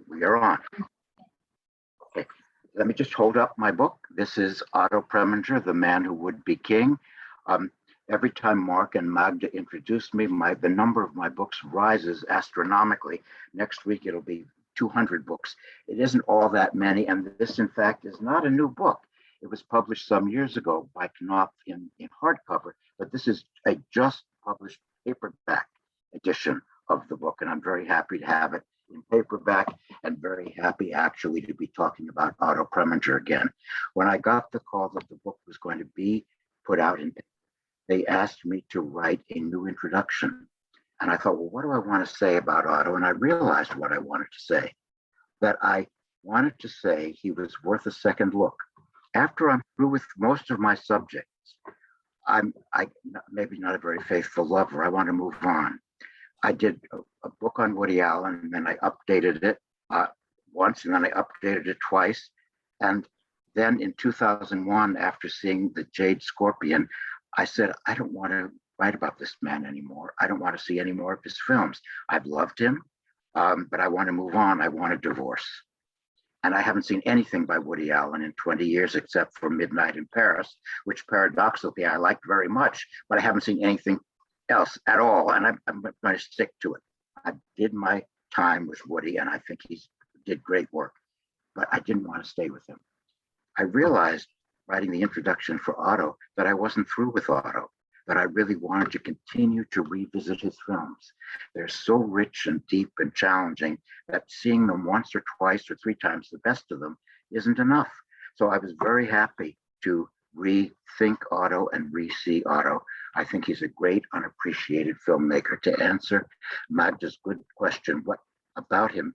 We are on. Okay. Let me just hold up my book. This is Otto Preminger, The Man Who Would Be King. Um, every time Mark and Magda introduce me, the number of my books rises astronomically. Next week, it'll be 200 books. It isn't all that many, and this, in fact, is not a new book. It was published some years ago by Knopf in hardcover, but this is a just published paperback edition of the book, and I'm very happy to have it in paperback and very happy actually to be talking about Otto Preminger again. When I got the call that the book was going to be put out in, they asked me to write a new introduction. And I thought, well, what do I want to say about Otto? And I realized what I wanted to say, that I wanted to say he was worth a second look. After I'm through with most of my subjects, I'm maybe not a very faithful lover. I want to move on. I did a book on Woody Allen, and then I updated it once, and then I updated it twice. And then in 2001, after seeing The Jade Scorpion, I said, I don't want to write about this man anymore. I don't want to see any more of his films. I've loved him, but I want to move on. I want a divorce. And I haven't seen anything by Woody Allen in 20 years except for Midnight in Paris, which paradoxically I liked very much, but I haven't seen anything else at all. And I'm going to stick to it. I did my time with Woody, and I think he did great work, but I didn't want to stay with him. I realized writing the introduction for Otto that I wasn't through with Otto, that I really wanted to continue to revisit his films. They're so rich and deep and challenging that seeing them once or twice or three times, the best of them, isn't enough. So I was very happy to rethink Otto and re-see Otto. I think he's a great, unappreciated filmmaker. To answer Magda's good question, what about him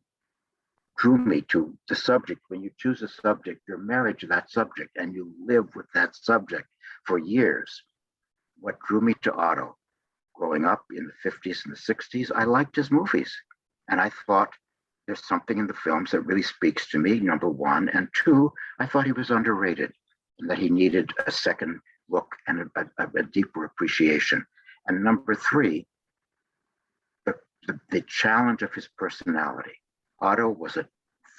drew me to the subject? When you choose a subject, you're married to that subject and you live with that subject for years. What drew me to Otto, growing up in the 50s and the 60s, I liked his movies. And I thought there's something in the films that really speaks to me, number one. And two, I thought he was underrated and that he needed a second look and a deeper appreciation. And number three, the challenge of his personality. Otto was a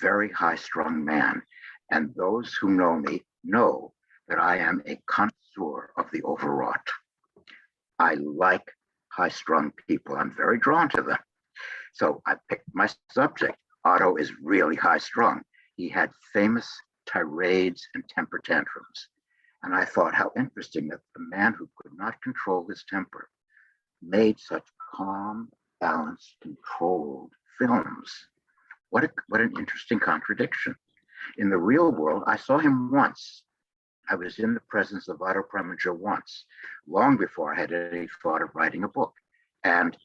very high-strung man. And those who know me know that I am a connoisseur of the overwrought. I like high-strung people. I'm very drawn to them. So I picked my subject. Otto is really high-strung. He had famous tirades and temper tantrums. And I thought how interesting that the man who could not control his temper made such calm, balanced, controlled films. What an interesting contradiction. In the real world, I saw him once. I was in the presence of Otto Preminger once, long before I had any thought of writing a book. And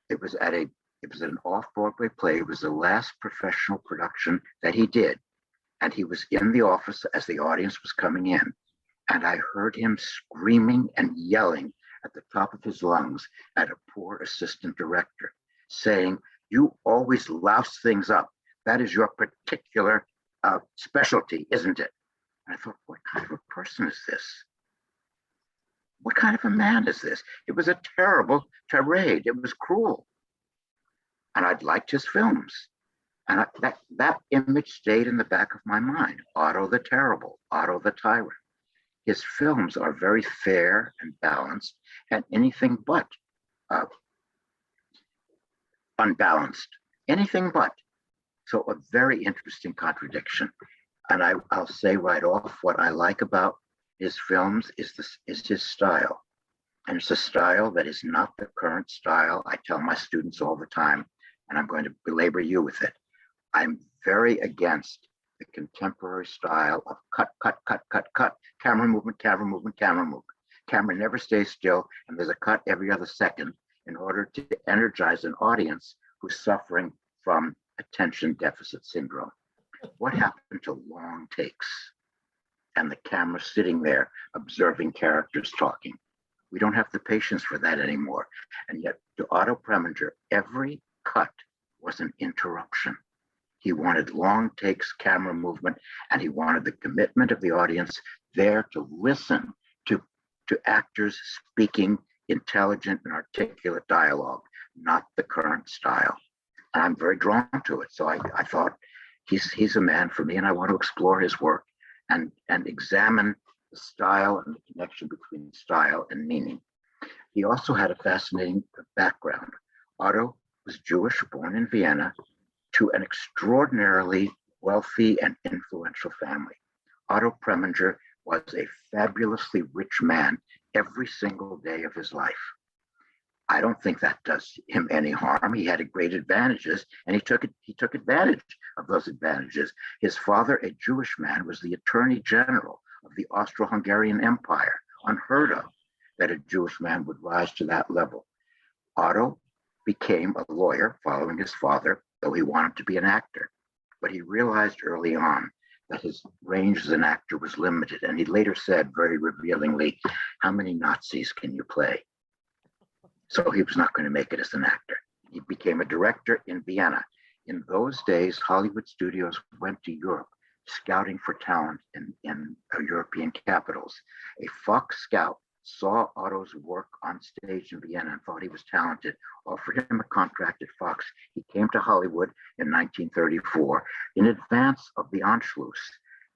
it was at an off-Broadway play. It was the last professional production that he did. And he was in the office as the audience was coming in. And I heard him screaming and yelling at the top of his lungs at a poor assistant director, saying, "You always louse things up. That is your particular specialty, isn't it?" And I thought, what kind of a person is this? What kind of a man is this? It was a terrible tirade. It was cruel. And I'd liked his films. And that image stayed in the back of my mind. Otto the Terrible, Otto the Tyrant. His films are very fair and balanced and anything but unbalanced. Anything but. So a very interesting contradiction. And I'll say right off, what I like about his films is his style. And it's a style that is not the current style. I tell my students all the time, and I'm going to belabor you with it. I'm very against the contemporary style of cut, cut, cut, cut, cut, camera movement, camera movement, camera movement. Camera never stays still, and there's a cut every other second in order to energize an audience who's suffering from attention deficit syndrome. What happened to long takes and the camera sitting there observing characters talking? We don't have the patience for that anymore. And yet to Otto Preminger, every cut was an interruption. He wanted long takes, camera movement, and he wanted the commitment of the audience there to listen to actors speaking intelligent and articulate dialogue, not the current style. and I'm very drawn to it. So I thought he's a man for me, and I want to explore his work and examine the style and the connection between style and meaning. He also had a fascinating background. Otto was Jewish, born in Vienna, to an extraordinarily wealthy and influential family. Otto Preminger was a fabulously rich man every single day of his life. I don't think that does him any harm. He had great advantages, and he took advantage of those advantages. His father, a Jewish man, was the Attorney General of the Austro-Hungarian Empire. Unheard of that a Jewish man would rise to that level. Otto became a lawyer following his father, though he wanted to be an actor. But he realized early on that his range as an actor was limited, and he later said very revealingly, "How many Nazis can you play?" So he was not going to make it as an actor. He became a director in Vienna. In those days, Hollywood studios went to Europe scouting for talent in European capitals. A Fox scout saw Otto's work on stage in Vienna and thought he was talented, offered him a contract at Fox. He came to Hollywood in 1934 in advance of the Anschluss,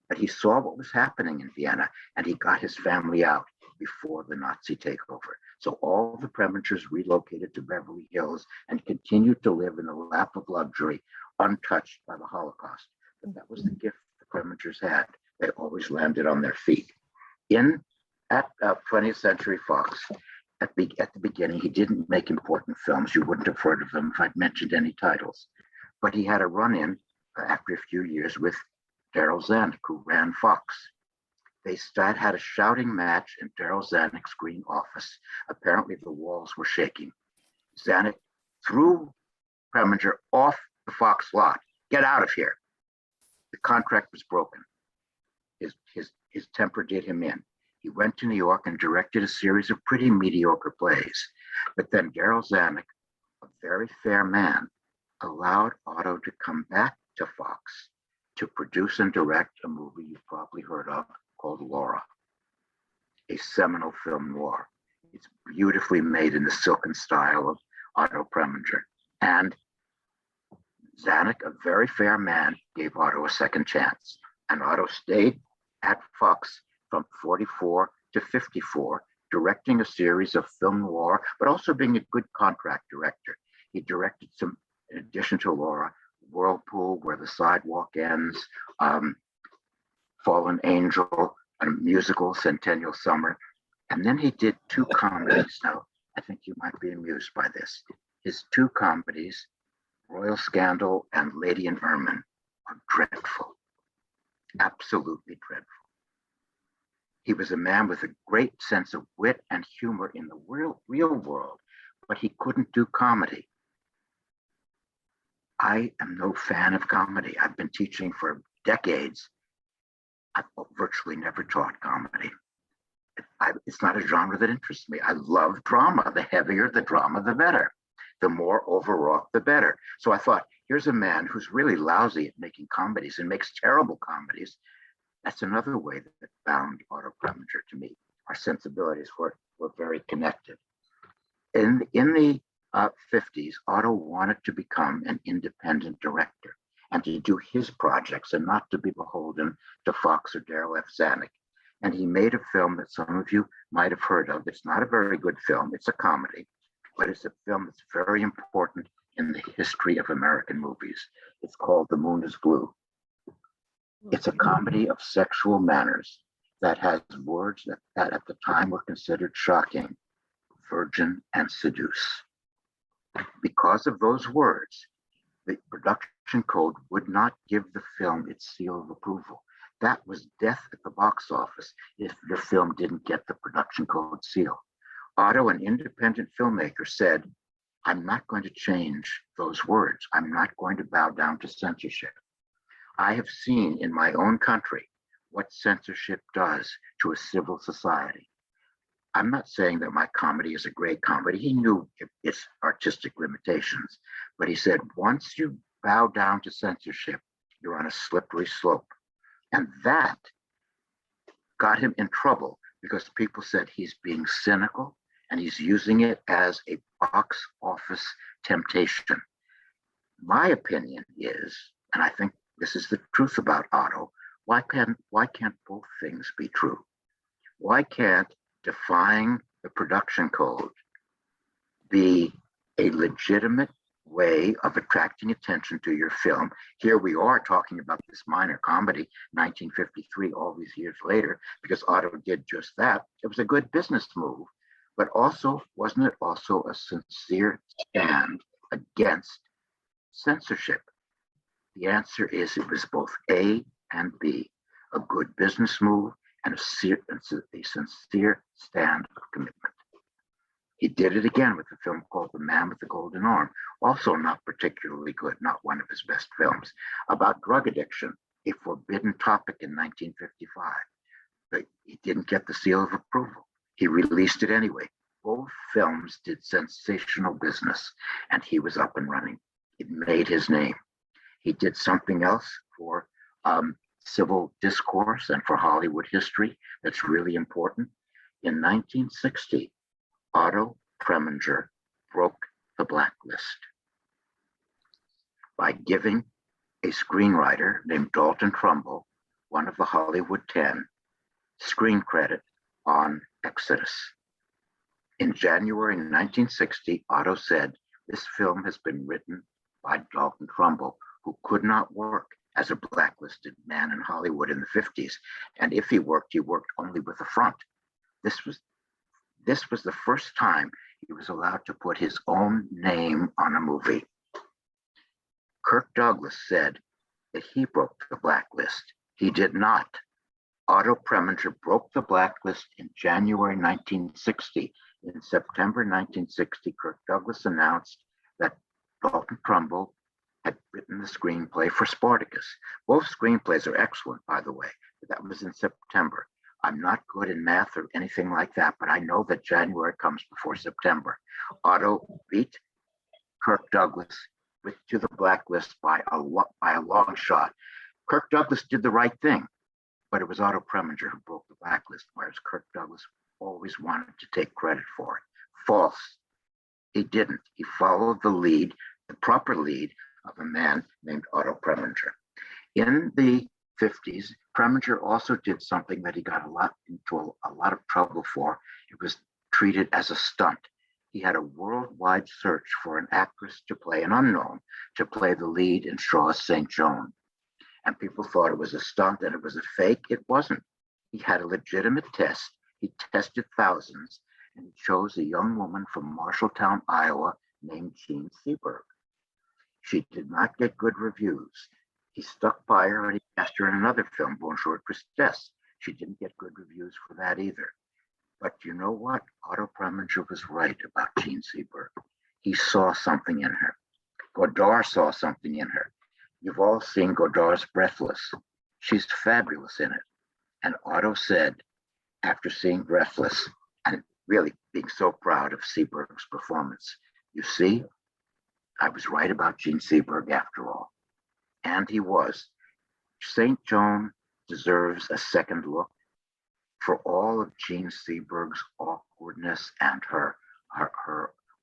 but he saw what was happening in Vienna, and he got his family out before the Nazi takeover. So all the Premingers relocated to Beverly Hills and continued to live in the lap of luxury, untouched by the Holocaust. But that was the gift the Premingers had. They always landed on their feet. At 20th Century Fox, at the beginning, he didn't make important films. You wouldn't have heard of them if I'd mentioned any titles. But he had a run-in after a few years with Darryl Zanuck, who ran Fox. They had a shouting match in Darryl Zanuck's green office. Apparently, the walls were shaking. Zanuck threw Preminger off the Fox lot. "Get out of here." The contract was broken. His temper did him in. He went to New York and directed a series of pretty mediocre plays. But then Darryl Zanuck, a very fair man, allowed Otto to come back to Fox to produce and direct a movie you've probably heard of called Laura, a seminal film noir. It's beautifully made in the silken style of Otto Preminger. And Zanuck, a very fair man, gave Otto a second chance. And Otto stayed at Fox from 44 to 54, directing a series of film noir, but also being a good contract director. He directed some, in addition to Laura, Whirlpool, Where the Sidewalk Ends, Fallen Angel, a musical, Centennial Summer. And then he did two comedies. Now, I think you might be amused by this. His two comedies, Royal Scandal and Lady in Ermine, are dreadful, absolutely dreadful. He was a man with a great sense of wit and humor in the real world, but he couldn't do comedy. I am no fan of comedy. I've been teaching for decades. I've virtually never taught comedy. It's not a genre that interests me. I love drama. The heavier the drama, the better. The more overwrought, the better. So I thought, here's a man who's really lousy at making comedies and makes terrible comedies. That's another way that bound Otto Preminger to me. Our sensibilities were very connected. In the 50s, Otto wanted to become an independent director and to do his projects and not to be beholden to Fox or Darryl F. Zanuck. And he made a film that some of you might have heard of. It's not a very good film. It's a comedy, but it's a film that's very important in the history of American movies. It's called The Moon is Blue. It's a comedy of sexual manners that has words that at the time were considered shocking: virgin and seduce. Because of those words, the production code would not give the film its seal of approval. That was death at the box office if the film didn't get the production code seal. Otto, an independent filmmaker, said, "I'm not going to change those words. I'm not going to bow down to censorship. I have seen in my own country what censorship does to a civil society." I'm not saying that my comedy is a great comedy. He knew its artistic limitations, but he said, once you bow down to censorship, you're on a slippery slope. And that got him in trouble because people said he's being cynical and he's using it as a box office temptation. My opinion is, and I think this is the truth about Otto, why can't both things be true? Why can't defying the production code be a legitimate way of attracting attention to your film? Here we are talking about this minor comedy, 1953, all these years later, because Otto did just that. It was a good business move, but also, wasn't it also a sincere stand against censorship? The answer is it was both A and B, a good business move and a sincere stand of commitment. He did it again with a film called The Man with the Golden Arm, also not particularly good, not one of his best films, about drug addiction, a forbidden topic in 1955. But he didn't get the seal of approval. He released it anyway. Both films did sensational business, and he was up and running. It made his name. He did something else for civil discourse and for Hollywood history that's really important. In 1960, Otto Preminger broke the blacklist by giving a screenwriter named Dalton Trumbo, one of the Hollywood 10, screen credit on Exodus. In January 1960, Otto said, "This film has been written by Dalton Trumbo, who could not work as a blacklisted man in Hollywood in the 50s. And if he worked only with the front." This was the first time he was allowed to put his own name on a movie. Kirk Douglas said that he broke the blacklist. He did not. Otto Preminger broke the blacklist in January 1960. In September 1960, Kirk Douglas announced that Dalton Trumbo had written the screenplay for Spartacus. Both screenplays are excellent, by the way, but that was in September. I'm not good in math or anything like that, but I know that January comes before September. Otto beat Kirk Douglas to the blacklist by a long shot. Kirk Douglas did the right thing, but it was Otto Preminger who broke the blacklist, whereas Kirk Douglas always wanted to take credit for it. False. He didn't. He followed the lead, the proper lead of a man named Otto Preminger. In the 50s, Preminger also did something that he got into a lot of trouble for. It was treated as a stunt. He had a worldwide search for an actress to play an unknown, to play the lead in Shaw's St. Joan. And people thought it was a stunt and it was a fake. It wasn't. He had a legitimate test. He tested thousands, and he chose a young woman from Marshalltown, Iowa, named Jean Seberg. She did not get good reviews. He stuck by her and he cast her in another film, Bonjour Tristesse. She didn't get good reviews for that either. But you know what? Otto Preminger was right about Jean Seberg. He saw something in her. Godard saw something in her. You've all seen Godard's Breathless. She's fabulous in it. And Otto said, after seeing Breathless and really being so proud of Seberg's performance, "You see, I was right about Jean Seberg after all." And he was. St. Joan deserves a second look. For all of Jean Seberg's awkwardness and her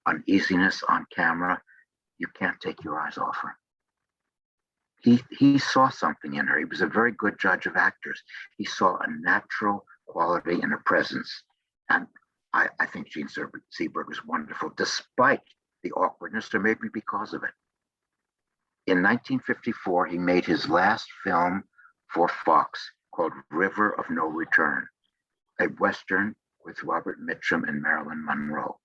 uneasiness on camera, you can't take your eyes off her. He saw something in her. He was a very good judge of actors. He saw a natural quality in her presence. And I think Jean Seberg was wonderful, despite the awkwardness, or maybe because of it. In 1954, he made his last film for Fox called River of No Return, a Western with Robert Mitchum and Marilyn Monroe.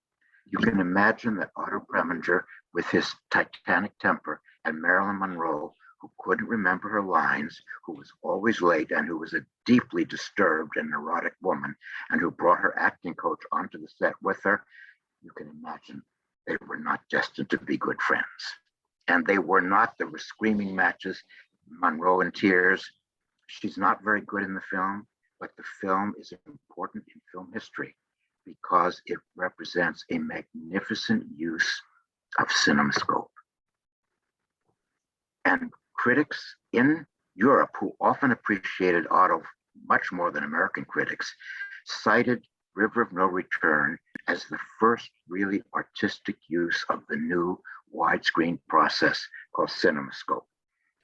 You can imagine that Otto Preminger, with his titanic temper, and Marilyn Monroe, who couldn't remember her lines, who was always late, and who was a deeply disturbed and neurotic woman, and who brought her acting coach onto the set with her. You can imagine they were not destined to be good friends. And they were not. There were screaming matches, Monroe in tears. She's not very good in the film, but the film is important in film history because it represents a magnificent use of cinemascope. And critics in Europe, who often appreciated Otto much more than American critics, cited River of No Return as the first really artistic use of the new widescreen process called CinemaScope.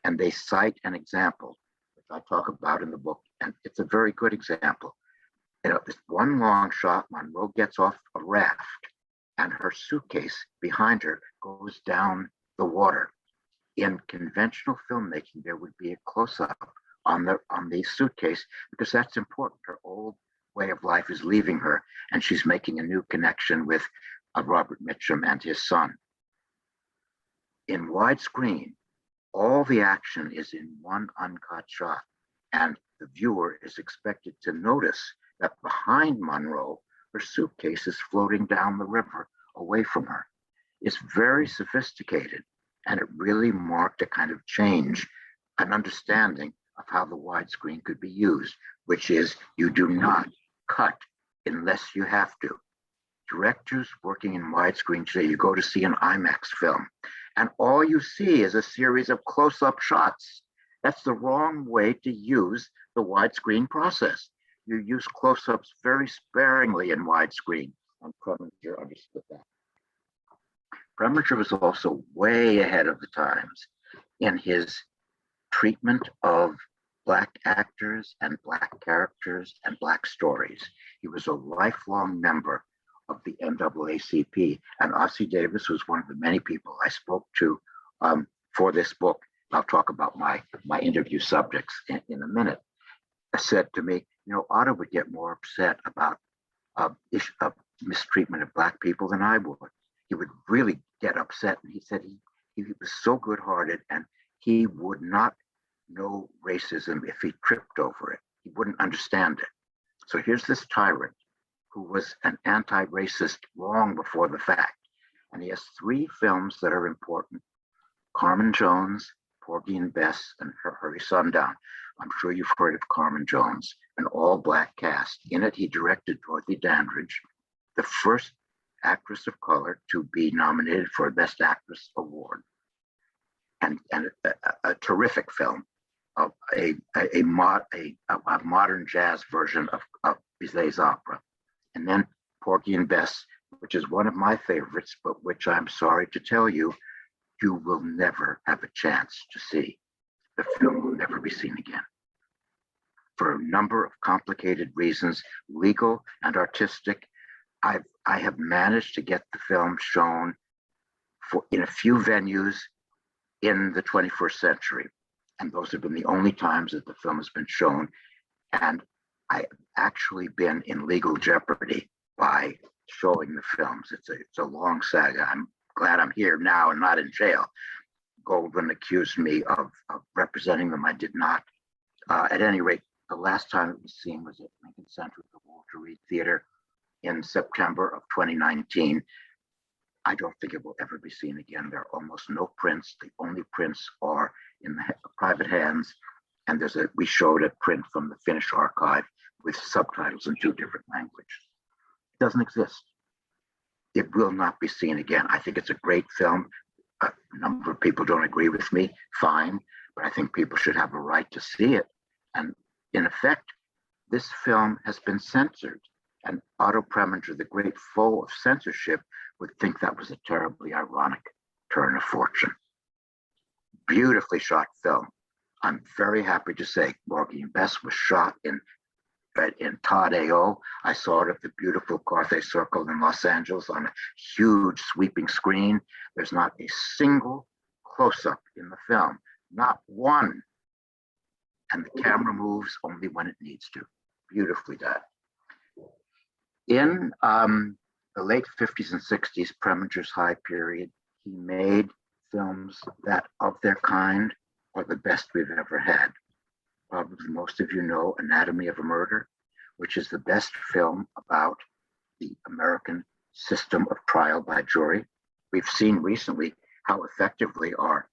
And they cite an example, which I talk about in the book, and it's a very good example. This one long shot, Monroe gets off a raft, and her suitcase behind her goes down the water. In conventional filmmaking, there would be a close-up on the suitcase because that's important. Her old way of life is leaving her, and she's making a new connection with Robert Mitchum and his son. In widescreen, all the action is in one uncut shot, and the viewer is expected to notice that behind Monroe, her suitcase is floating down the river away from her. It's very sophisticated, and it really marked a kind of change, an understanding of how the widescreen could be used, which is you do not cut unless you have to. Directors working in widescreen today, you go to see an IMAX film, and all you see is a series of close-up shots. That's the wrong way to use the widescreen process. You use close-ups very sparingly in widescreen, and Preminger understood that. Preminger was also way ahead of the times in his treatment of Black actors and Black characters and Black stories. He was a lifelong member of the NAACP, and Ossie Davis was one of the many people I spoke to for this book. I'll talk about my interview subjects in a minute. Said to me, Otto would get more upset about mistreatment of Black people than I would. He would really get upset, and he said he was so good-hearted, and he would not know racism if he tripped over it. He wouldn't understand it. So here's this tyrant who was an anti-racist long before the fact, and he has three films that are important: Carmen Jones, Porgy and Bess, and Hurry Sundown. I'm sure you've heard of Carmen Jones, an all-Black cast. In it, he directed Dorothy Dandridge, the first actress of color to be nominated for a Best Actress award, and a terrific film of a modern jazz version of Bizet's opera. And then Porgy and Bess, which is one of my favorites, but which I'm sorry to tell you, you will never have a chance to see. The film will never be seen again. For a number of complicated reasons, legal and artistic, I have managed to get the film shown in a few venues in the 21st century. And those have been the only times that the film has been shown. And I've actually been in legal jeopardy by showing the films. It's a long saga. I'm glad I'm here now and not in jail. Goldwyn accused me of representing them. I did not. At any rate, the last time it was seen was at Lincoln Center at the Walter Reed Theater in September of 2019. I don't think it will ever be seen again. There are almost no prints. The only prints are in the private hands. And we showed a print from the Finnish archive with subtitles in 2 different languages. It doesn't exist. It will not be seen again. I think it's a great film. A number of people don't agree with me, fine, but I think people should have a right to see it. And in effect, this film has been censored. And Otto Preminger, the great foe of censorship, would think that was a terribly ironic turn of fortune. Beautifully shot film. I'm very happy to say Porgy and Bess was shot in Todd AO. I saw it at the beautiful Carthay Circle in Los Angeles on a huge sweeping screen. There's not a single close-up in the film, not one. And the camera moves only when it needs to. Beautifully done. In the late 50s and 60s, Preminger's high period, he made films that of their kind are the best we've ever had. Probably most of you know Anatomy of a Murder, which is the best film about the American system of trial by jury. We've seen recently how effectively our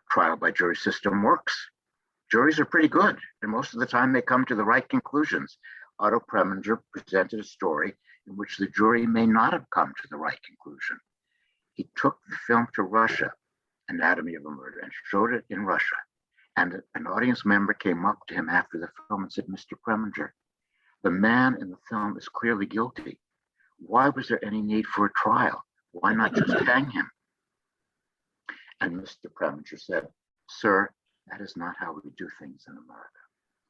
trial by jury system works. Juries are pretty good, and most of the time they come to the right conclusions. Otto Preminger presented a story in which the jury may not have come to the right conclusion. He took the film to Russia, Anatomy of a Murder, and showed it in Russia. And an audience member came up to him after the film and said, "Mr. Preminger, the man in the film is clearly guilty. Why was there any need for a trial? Why not just hang him?" And Mr. Preminger said, "Sir, that is not how we do things in America.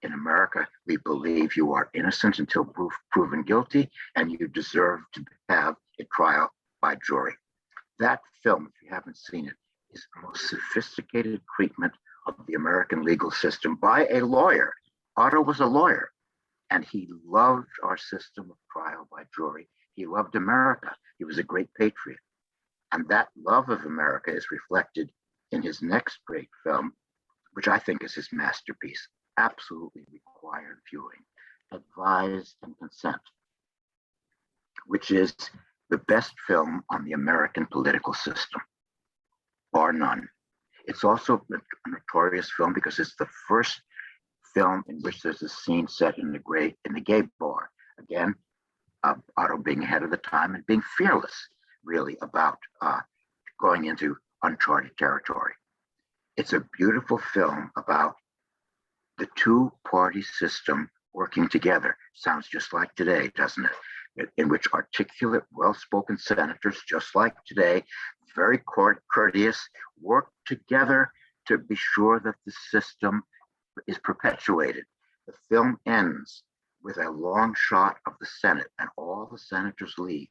In America, we believe you are innocent until proven guilty, and you deserve to have a trial by jury." That film, if you haven't seen it, is the most sophisticated treatment of the American legal system by a lawyer. Otto was a lawyer, and he loved our system of trial by jury. He loved America. He was a great patriot. And that love of America is reflected in his next great film, which I think is his masterpiece, absolutely required viewing, Advise and Consent, which is the best film on the American political system, bar none. It's also a notorious film because it's the first film in which there's a scene set in the gay bar. Again, Otto being ahead of the time and being fearless, really, about going into uncharted territory. It's a beautiful film about the two-party system working together. Sounds just like today, doesn't it? In which articulate, well-spoken senators, just like today, very courteous, work together to be sure that the system is perpetuated. The film ends with a long shot of the Senate, and all the senators leave.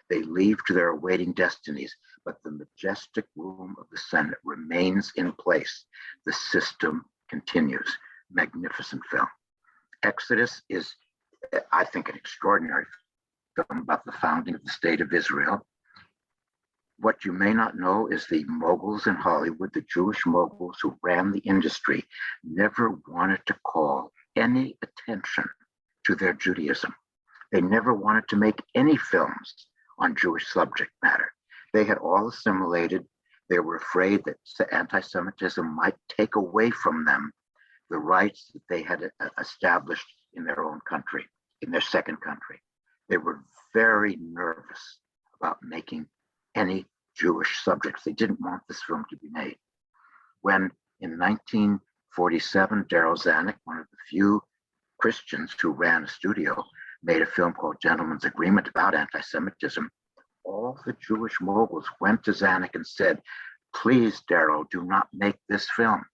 They leave to their awaiting destinies, but the majestic room of the Senate remains in place. The system continues. Magnificent film. Exodus is, I think, an extraordinary film about the founding of the State of Israel. What you may not know is the moguls in Hollywood, the Jewish moguls who ran the industry, never wanted to call any attention to their Judaism. They never wanted to make any films on Jewish subject matter. They had all assimilated. They were afraid that anti-Semitism might take away from them the rights that they had established in their own country, in their second country. They were very nervous about making any Jewish subjects. They didn't want this film to be made. When in 1947, Darryl Zanuck, one of the few Christians who ran a studio, made a film called Gentleman's Agreement about anti-Semitism, all the Jewish moguls went to Zanuck and said, "Please, Darryl, do not make this film."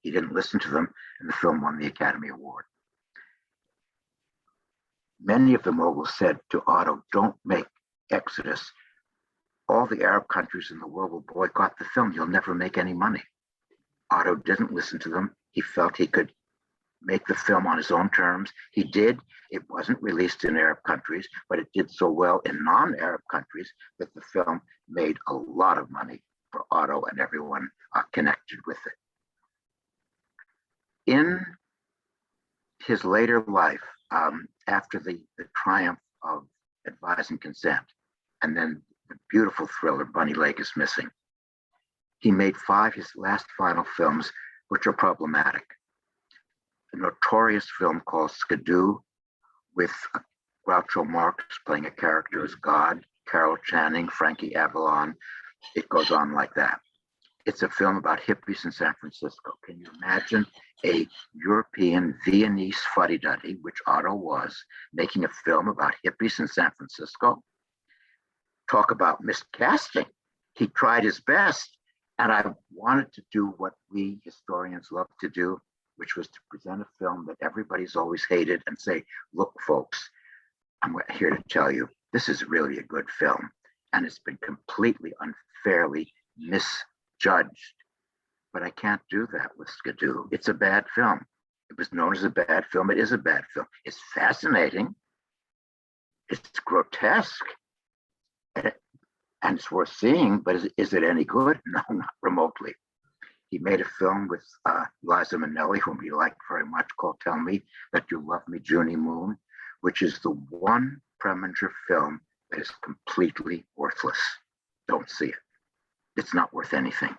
He didn't listen to them, and the film won the Academy Award. Many of the moguls said to Otto, "Don't make Exodus. All the Arab countries in the world will boycott the film. You'll never make any money." Otto didn't listen to them. He felt he could make the film on his own terms. He did. It wasn't released in Arab countries, but it did so well in non-Arab countries that the film made a lot of money for Otto and everyone connected with it. In his later life, after the triumph of Advise and Consent, and then the beautiful thriller Bunny Lake is Missing, he made his last final films, which are problematic. A notorious film called Skidoo, with Groucho Marx playing a character as God, Carol Channing, Frankie Avalon. It goes on like that. It's a film about hippies in San Francisco. Can you imagine a European Viennese fuddy-duddy, which Otto was, making a film about hippies in San Francisco? Talk about miscasting. He tried his best. And I wanted to do what we historians love to do, which was to present a film that everybody's always hated and say, "Look, folks, I'm here to tell you, this is really a good film. And it's been completely unfairly misjudged." But I can't do that with Skidoo. It's a bad film. It was known as a bad film. It is a bad film. It's fascinating. It's grotesque. And it's worth seeing, but is it any good? No, not remotely. He made a film with Liza Minnelli, whom he liked very much, called Tell Me That You Love Me, Junie Moon, which is the one Preminger film that is completely worthless. Don't see it. It's not worth anything.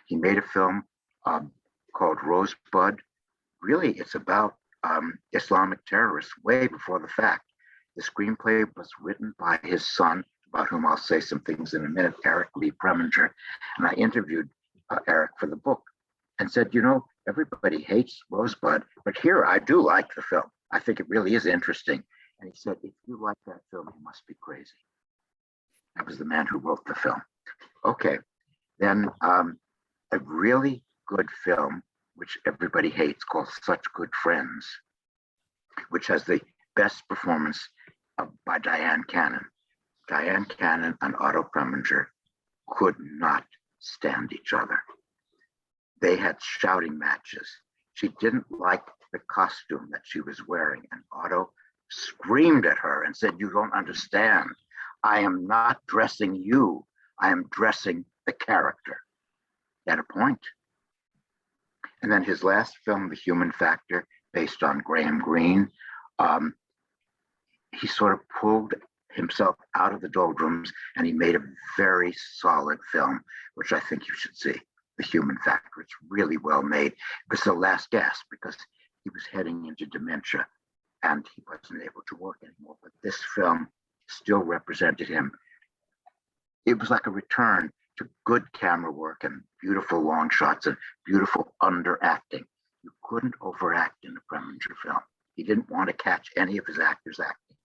He made a film called Rosebud. Really, it's about Islamic terrorists way before the fact. The screenplay was written by his son, about whom I'll say some things in a minute, Eric Lee Preminger. And I interviewed Eric for the book and said, everybody hates Rosebud, but here I do like the film. I think it really is interesting. And he said, if you like that film, you must be crazy. That was the man who wrote the film. Okay. Then a really good film, which everybody hates, called Such Good Friends, which has the best performance by Diane Cannon. Diane Cannon and Otto Preminger could not stand each other. They had shouting matches. She didn't like the costume that she was wearing, and Otto screamed at her and said, "You don't understand. I am not dressing you. I am dressing the character." At a point. And then his last film, The Human Factor, based on Graham Greene, he sort of pulled himself out of the doldrums and he made a very solid film, which I think you should see. The Human Factor. It's really well made. It was the last gasp because he was heading into dementia and he wasn't able to work anymore. But this film still represented him. It was like a return to good camera work and beautiful long shots and beautiful underacting. You couldn't overact in a Preminger film. He didn't want to catch any of his actors acting.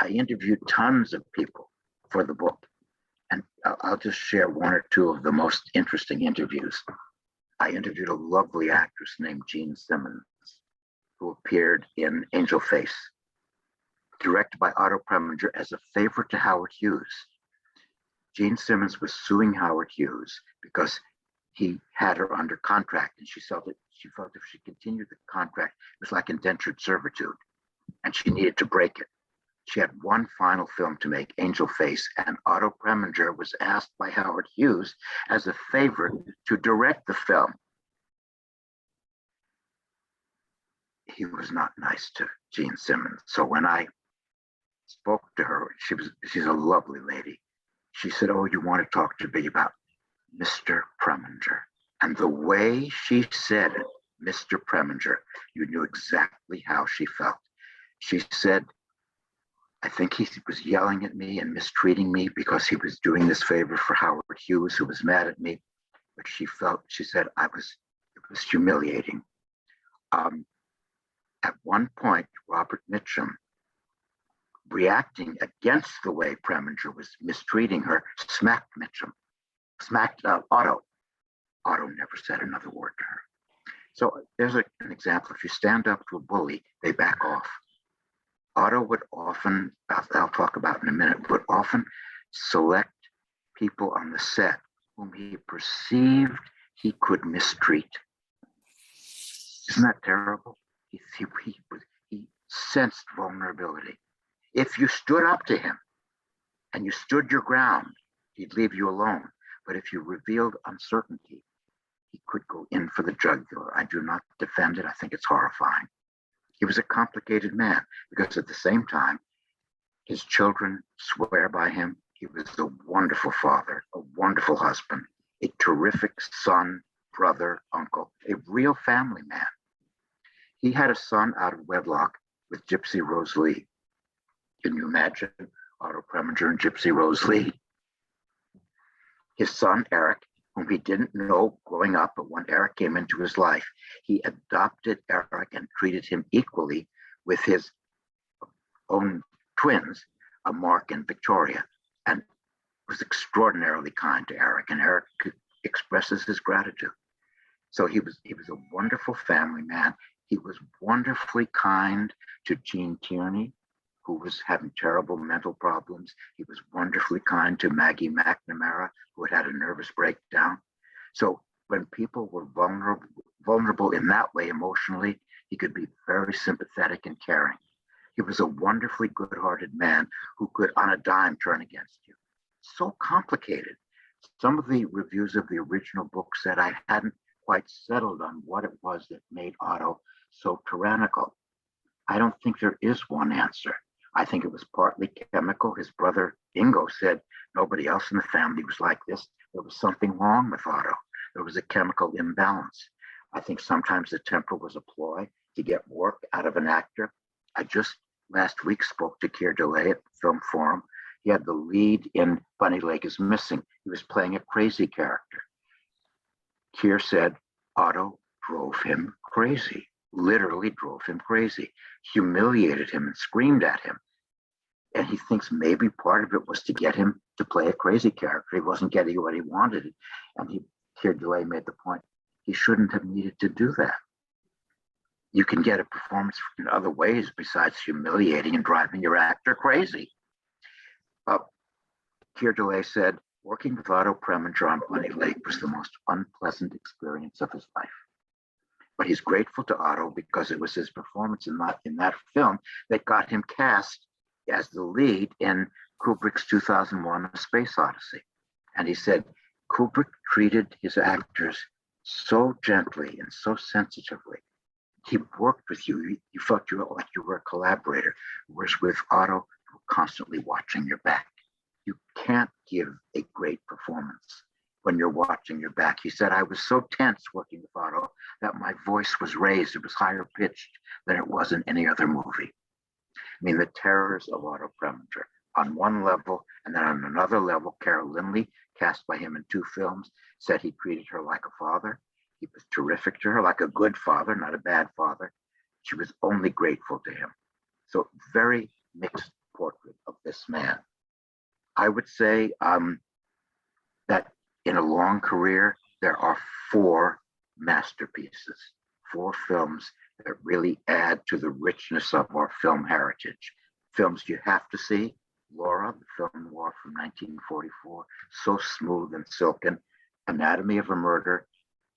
I interviewed tons of people for the book, and I'll just share one or two of the most interesting interviews. I interviewed a lovely actress named Jean Simmons, who appeared in Angel Face, directed by Otto Preminger as a favor to Howard Hughes. Jean Simmons was suing Howard Hughes because he had her under contract, and she felt if she continued the contract, it was like indentured servitude, and she needed to break it. She had one final film to make, Angel Face, and Otto Preminger was asked by Howard Hughes as a favor to direct the film. He was not nice to Jean Simmons. So when I spoke to her, she's a lovely lady. She said, "Oh, you want to talk to me about Mr. Preminger?" And the way she said it, Mr. Preminger, you knew exactly how she felt. She said, "I think he was yelling at me and mistreating me because he was doing this favor for Howard Hughes, who was mad at me." But she said, it was humiliating. At one point, Robert Mitchum, reacting against the way Preminger was mistreating her, smacked Otto. Otto never said another word to her. So there's an example. If you stand up to a bully, they back off. Otto would often, I'll talk about in a minute, would often select people on the set whom he perceived he could mistreat. Isn't that terrible? He sensed vulnerability. If you stood up to him and you stood your ground, he'd leave you alone. But if you revealed uncertainty, he could go in for the jugular. I do not defend it. I think it's horrifying. He was a complicated man because at the same time, his children swear by him. He was a wonderful father, a wonderful husband, a terrific son, brother, uncle, a real family man. He had a son out of wedlock with Gypsy Rose Lee. Can you imagine Otto Preminger and Gypsy Rose Lee? His son, Eric, whom he didn't know growing up, but when Eric came into his life, he adopted Eric and treated him equally with his own twins, Mark and Victoria, and was extraordinarily kind to Eric, and Eric expresses his gratitude. So he was a wonderful family man. He was wonderfully kind to Gene Tierney, who was having terrible mental problems. He was wonderfully kind to Maggie McNamara, who had a nervous breakdown. So when people were vulnerable in that way emotionally, he could be very sympathetic and caring. He was a wonderfully good-hearted man who could, on a dime, turn against you. So complicated. Some of the reviews of the original book said I hadn't quite settled on what it was that made Otto so tyrannical. I don't think there is one answer. I think it was partly chemical. His brother Ingo said nobody else in the family was like this. There was something wrong with Otto. There was a chemical imbalance. I think sometimes the temper was a ploy to get work out of an actor. I just last week spoke to Keir DeLay at the Film Forum. He had the lead in Bunny Lake is Missing. He was playing a crazy character. Keir said Otto drove him crazy, literally drove him crazy, humiliated him and screamed at him. And he thinks maybe part of it was to get him to play a crazy character. He wasn't getting what he wanted. And Keir Dullea made the point, he shouldn't have needed to do that. You can get a performance in other ways besides humiliating and driving your actor crazy. Keir Dullea said, working with Otto Preminger on Bunny Lake was the most unpleasant experience of his life. But he's grateful to Otto because it was his performance in that film that got him cast as the lead in Kubrick's 2001 A Space Odyssey. And he said, Kubrick treated his actors so gently and so sensitively. He worked with you. You felt like you were a collaborator. Whereas with Otto, you were constantly watching your back. You can't give a great performance when you're watching your back. He said, I was so tense working with Otto that my voice was raised. It was higher pitched than it was in any other movie. I mean, the terrors of Otto Preminger on one level, and then on another level, Carol Lindley, cast by him in 2 films, said he treated her like a father. He was terrific to her, like a good father, not a bad father. She was only grateful to him. So very mixed portrait of this man. I would say that in a long career, there are 4 masterpieces, 4 films that really add to the richness of our film heritage. Films you have to see: Laura, the film noir from 1944, so smooth and silken; Anatomy of a Murder,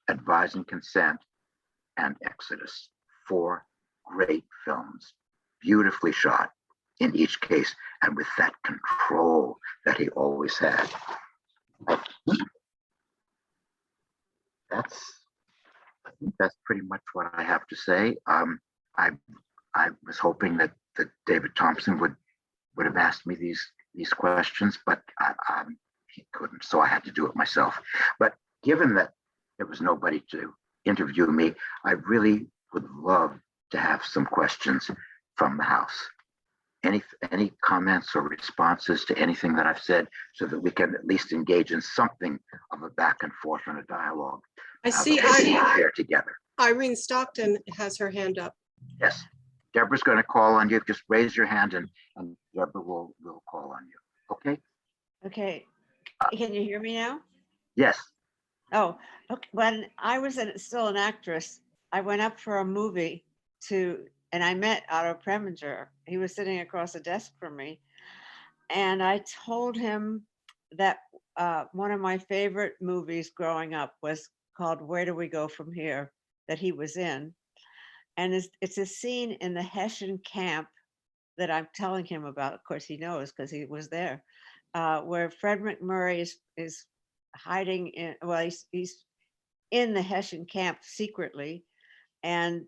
Advise and Consent, and Exodus. 4 great films, beautifully shot in each case, and with that control that he always had. I think that's pretty much what I have to say. I was hoping that David Thompson would have asked me these questions, but he couldn't, so I had to do it myself. But given that there was nobody to interview me, I really would love to have some questions from the house. Any comments or responses to anything that I've said, so that we can at least engage in something of a back and forth and a dialogue. I see here together. Irene Stockton has her hand up. Yes, Deborah's going to call on you. Just raise your hand and Deborah will call on you. Okay? Okay. Can you hear me now? Yes. Oh, okay. When I was still an actress, I went up for a movie and I met Otto Preminger. He was sitting across the desk from me. And I told him that one of my favorite movies growing up was called Where Do We Go From Here, that he was in. And it's a scene in the Hessian camp that I'm telling him about. Of course, he knows because he was there, where Fred McMurray is hiding in, well, he's in the Hessian camp secretly. And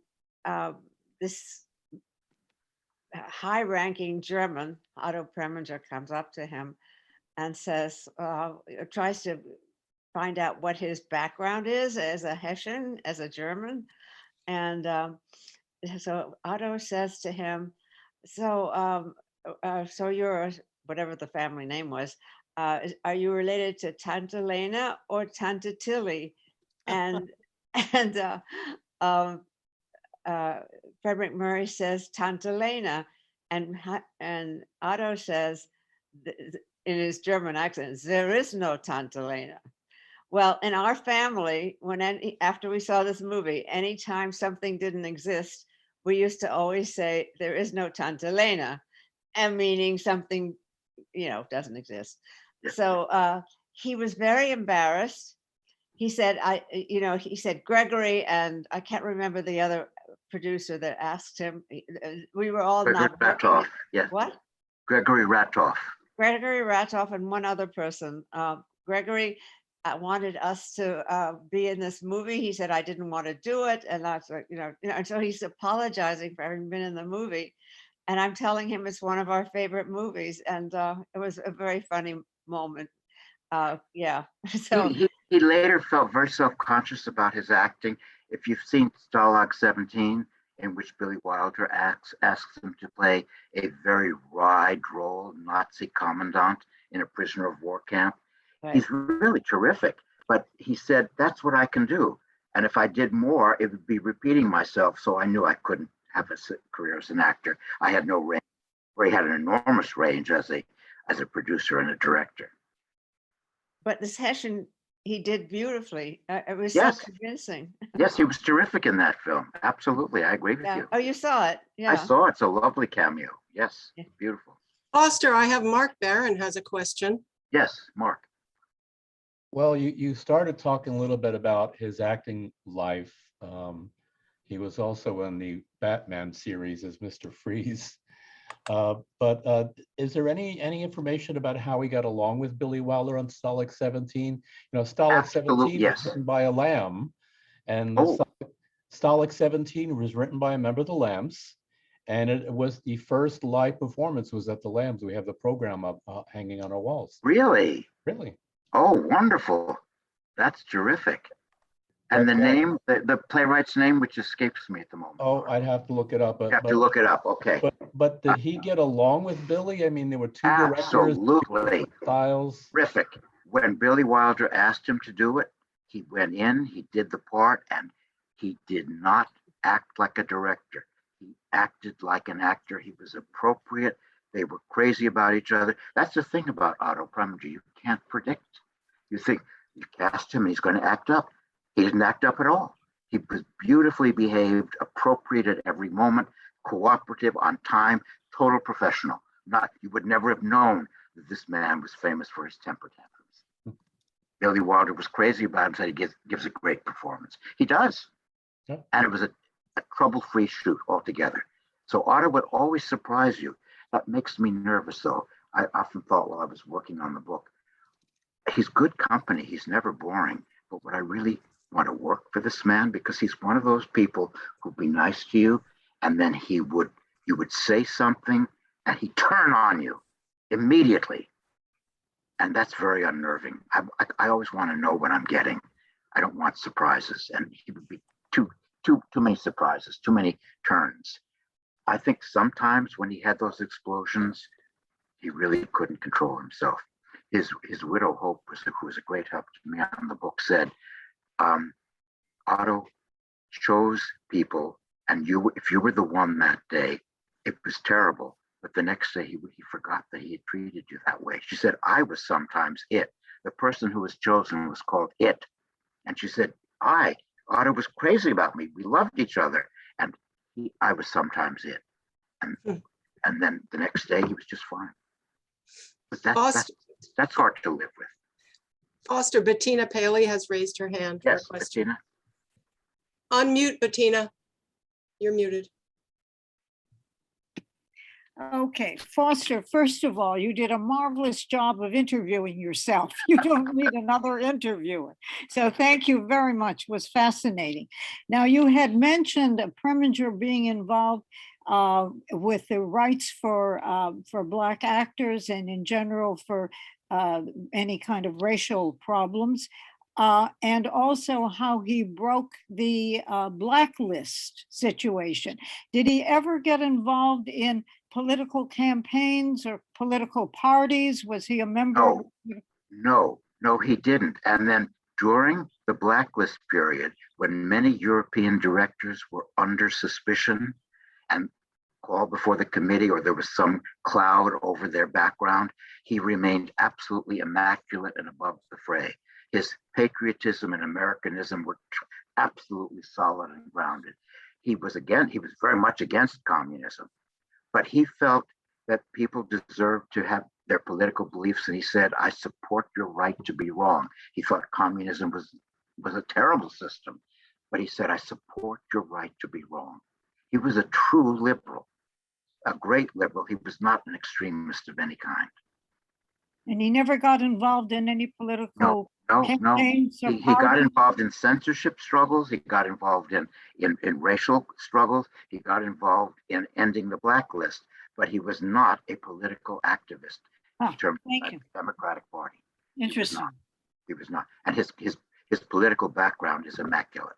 this high-ranking German, Otto Preminger, comes up to him and says, tries to find out what his background is as a Hessian, as a German. And so Otto says to him, so you're, whatever the family name was, are you related to Tante Lena or Tante Tilly? And Fred McMurray says Tante Lena, and Otto says in his German accent, there is no Tante Lena. Well, in our family, after we saw this movie, anytime something didn't exist, we used to always say there is no Tante Lena, and meaning something, doesn't exist. So he was very embarrassed. He said, he said Gregory, and I can't remember the other producer that asked him. We were all Gregory not. Ratoff. Yes. What? Gregory Ratoff. Gregory Ratoff and one other person. Gregory wanted us to be in this movie. He said I didn't want to do it, and that's and so he's apologizing for having been in the movie. And I'm telling him it's one of our favorite movies, and it was a very funny moment. Yeah. So he later felt very self-conscious about his acting. If you've seen Stalag 17, in which Billy Wilder asks him to play a very wry, droll Nazi commandant in a prisoner of war camp, right. He's really terrific. But he said, that's what I can do. And if I did more, it would be repeating myself. So I knew I couldn't have a career as an actor. I had no range. where he had an enormous range as a producer and a director. But this Hessian, he did beautifully. It was Yes. so convincing. Yes, he was terrific in that film. Absolutely, I agree with Yeah. you. Oh, you saw it? I Yeah. saw it. It's a lovely cameo. Yes, Yeah. beautiful. Foster, I have Mark Barron has a question. Yes, Mark. Well, you started talking a little bit about his acting life. He was also in the Batman series as Mr. Freeze. But is there any information about how he got along with Billy Wilder on Stalag 17? You know, Stalag 17 yes. was written by a Lamb, and Oh. Stalag 17 was written by a member of the Lambs, and it was the first live performance was at the Lambs. We have the program up hanging on our walls. Really? Really? Oh, wonderful. That's terrific. And But, the name, the playwright's name, which escapes me at the moment. Oh, I'd have to look it up. You have to look it up. Okay. But did he get along with Billy? I mean, there were two directors, Absolutely. styles. Terrific. When Billy Wilder asked him to do it, he went in, he did the part, and he did not act like a director. He acted like an actor. He was appropriate. They were crazy about each other. That's the thing about Otto Preminger. You can't predict. You think you cast him and he's going to act up. He didn't act up at all. He was beautifully behaved, appropriate at every moment, cooperative, on time, total professional. Not, you would never have known that this man was famous for his temper tantrums. Billy Wilder was crazy about him, said he gives a great performance. He does. Yeah. And it was a trouble-free shoot altogether. So Otto would always surprise you. That makes me nervous, though. I often thought while I was working on the book, he's good company. He's never boring. But would I really want to work for this man? Because he's one of those people who'd be nice to you, and then you would say something, and he'd turn on you immediately. And that's very unnerving. I always want to know what I'm getting. I don't want surprises, and he would be too many surprises, too many turns. I think sometimes when he had those explosions, he really couldn't control himself. His widow Hope, who was a great help to me on the book, said, Otto chose people, and if you were the one that day, it was terrible. But the next day he forgot that he had treated you that way. She said, I was sometimes it. The person who was chosen was called it. And she said, Otto was crazy about me. We loved each other. And I was sometimes it. And then the next day he was just fine. But that's hard to live with. Foster, Bettina Paley has raised her hand for a Yes, question. Bettina. Unmute, Bettina. You're muted. Okay, Foster, first of all, you did a marvelous job of interviewing yourself. You don't need another interviewer. So thank you very much. It was fascinating. Now, you had mentioned Preminger being involved with the rights for Black actors and in general for any kind of racial problems. And also how he broke the blacklist situation. Did he ever get involved in political campaigns or political parties? Was he a member? No, he didn't. And then during the blacklist period, when many European directors were under suspicion and called before the committee, or there was some cloud over their background, he remained absolutely immaculate and above the fray. His patriotism and Americanism were absolutely solid and grounded. He was very much against communism, but he felt that people deserved to have their political beliefs, and he said, I support your right to be wrong. He thought communism was a terrible system, but he said, I support your right to be wrong. He was a true liberal, a great liberal. He was not an extremist of any kind. And he never got involved in any political campaigns? He got involved in censorship struggles. He got involved in racial struggles. He got involved in ending the blacklist, but he was not a political activist in terms of the Democratic Party. Interesting. He was not. And his political background is immaculate.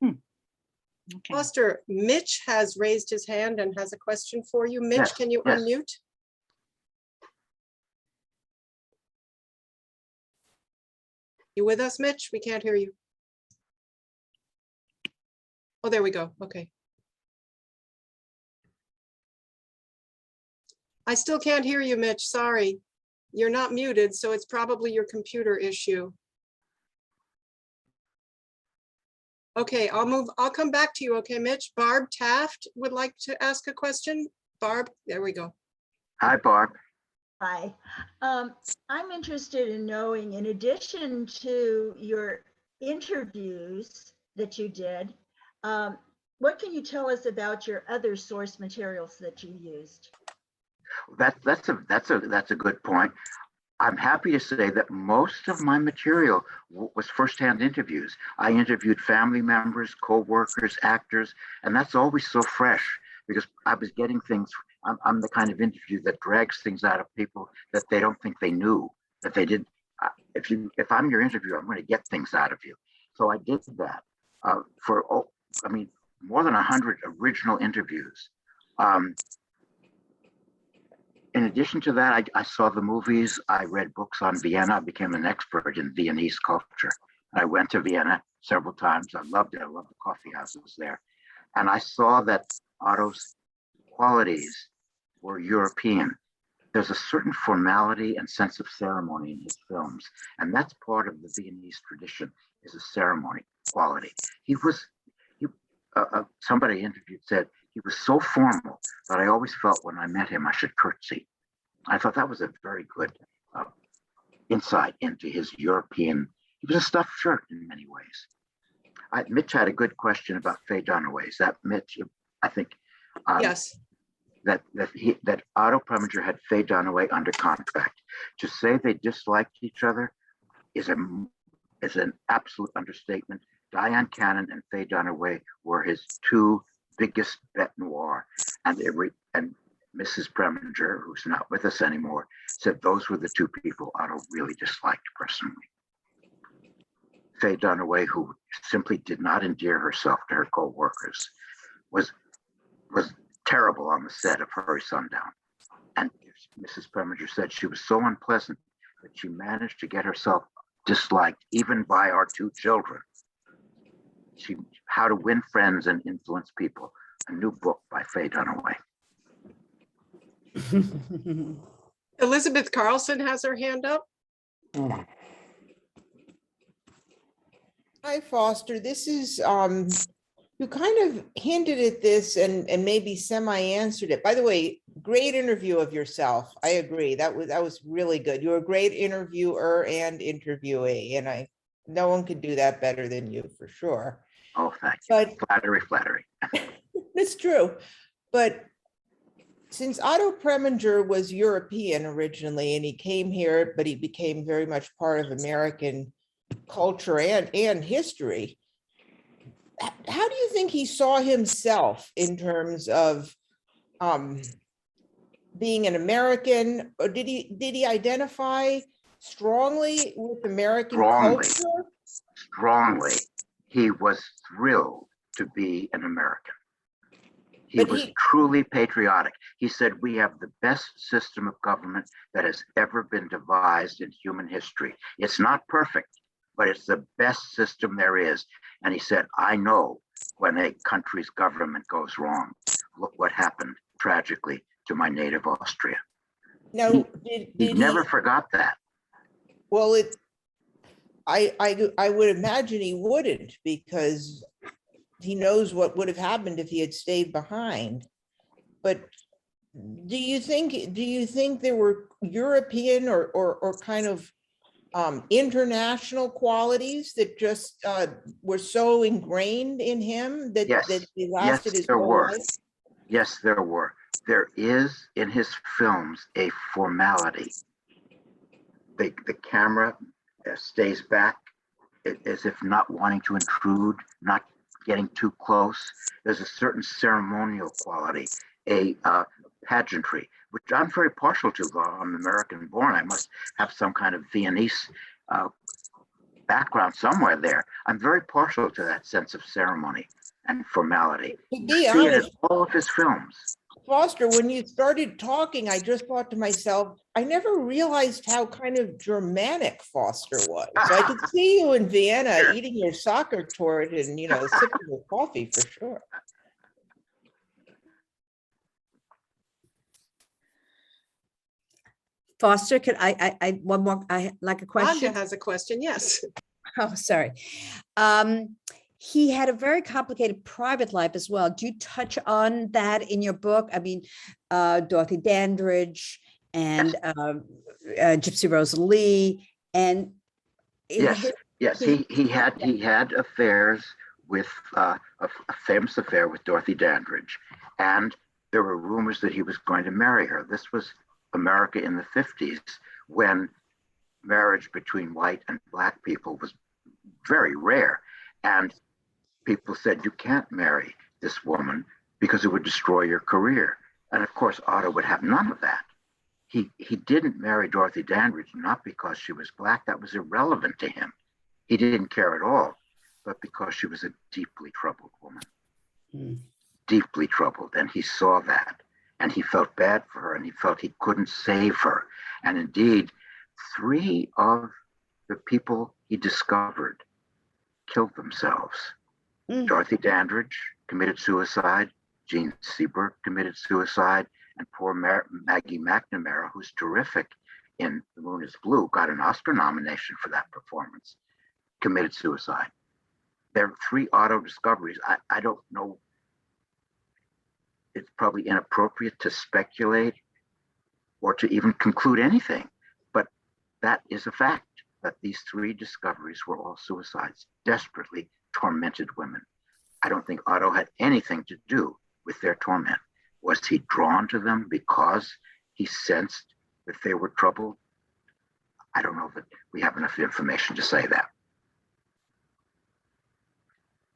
Okay. Foster, Mitch has raised his hand and has a question for you. Mitch, can you unmute? You with us, Mitch? We can't hear you. Oh, there we go. Okay. I still can't hear you, Mitch. Sorry. You're not muted, so it's probably your computer issue. Okay, I'll come back to you. Okay, Mitch. Barb Taft would like to ask a question. Barb, there we go. Hi, Barb. Hi. I'm interested in knowing, in addition to your interviews that you did, what can you tell us about your other source materials that you used? That's a good point. I'm happy to say that most of my material was firsthand interviews. I interviewed family members, co-workers, actors, and that's always so fresh because I was getting things. I'm the kind of interview that drags things out of people that they don't think they knew, that they did. If I'm your interviewer, I'm going to get things out of you. So I did that for more than 100 original interviews. In addition to that, I saw the movies. I read books on Vienna. I became an expert in Viennese culture. I went to Vienna several times. I loved it. I loved the coffee houses there. And I saw that Otto's qualities were European. There's a certain formality and sense of ceremony in his films. And that's part of the Viennese tradition, is a ceremony quality. Somebody interviewed said, he was so formal that I always felt when I met him, I should curtsy. I thought that was a very good insight into his European. He was a stuffed shirt in many ways. Mitch had a good question about Faye Dunaway. Is that Mitch? I think. Yes. That Otto Preminger had Faye Dunaway under contract. To say they disliked each other is an absolute understatement. Diane Cannon and Faye Dunaway were his two biggest bête noire, and Mrs. Preminger, who's not with us anymore, said those were the two people Otto really disliked personally. Faye Dunaway, who simply did not endear herself to her co-workers, was terrible on the set of Hurry Sundown. And Mrs. Preminger said she was so unpleasant that she managed to get herself disliked even by our two children. How to Win Friends and Influence People, a new book by Faye Dunaway. Elizabeth Carlson has her hand up. Hi, Foster. This is, you kind of hinted at this and maybe semi-answered it. By the way, great interview of yourself. I agree. That was really good. You're a great interviewer and interviewee, and no one could do that better than you, for sure. Oh, thank you. But Flattery. it's true. But since Otto Preminger was European originally, and he came here, but he became very much part of American culture and history, how do you think he saw himself in terms of being an American? Or did he identify strongly with American culture? Strongly. He was thrilled to be an American. He was truly patriotic. He said, we have the best system of government that has ever been devised in human history. It's not perfect, but it's the best system there is. And he said, I know when a country's government goes wrong. Look what happened tragically to my native Austria. Now, he never forgot that. Well, I would imagine he wouldn't, because he knows what would have happened if he had stayed behind. But do you think there were European or kind of international qualities that just were so ingrained in him that they lasted his whole life? Yes, there were. There is in his films a formality. The camera stays back as if not wanting to intrude, not getting too close. There's a certain ceremonial quality, a pageantry, which I'm very partial to. Though I'm American born, I must have some kind of Viennese background somewhere there. I'm very partial to that sense of ceremony and formality. To be honest, in all of his films. Foster, when you started talking, I just thought to myself, I never realized how kind of Germanic Foster was. So I could see you in Vienna eating your soccer tort and, sipping your coffee for sure. Foster, could one more, I like a Rhonda question. has a question, yes. Oh, sorry. He had a very complicated private life as well. Do you touch on that in your book? I mean, Dorothy Dandridge and Gypsy Rose Lee, and in Yes, his- yes, he had affairs with a famous affair with Dorothy Dandridge, and there were rumors that he was going to marry her. This was America in the 50s, when marriage between white and black people was very rare, and people said, you can't marry this woman because it would destroy your career. And of course, Otto would have none of that. He didn't marry Dorothy Dandridge, not because she was black, that was irrelevant to him. He didn't care at all, but because she was a deeply troubled woman, deeply troubled. And he saw that, and he felt bad for her, and he felt he couldn't save her. And indeed, 3 of the people he discovered killed themselves. Dorothy Dandridge committed suicide, Jean Seberg committed suicide, and poor Maggie McNamara, who's terrific in The Moon is Blue, got an Oscar nomination for that performance, committed suicide. There are 3 Otto discoveries. I don't know. It's probably inappropriate to speculate or to even conclude anything, but that is a fact, that these 3 discoveries were all suicides, desperately tormented women. I don't think Otto had anything to do with their torment. Was he drawn to them because he sensed that they were troubled? I don't know that we have enough information to say that.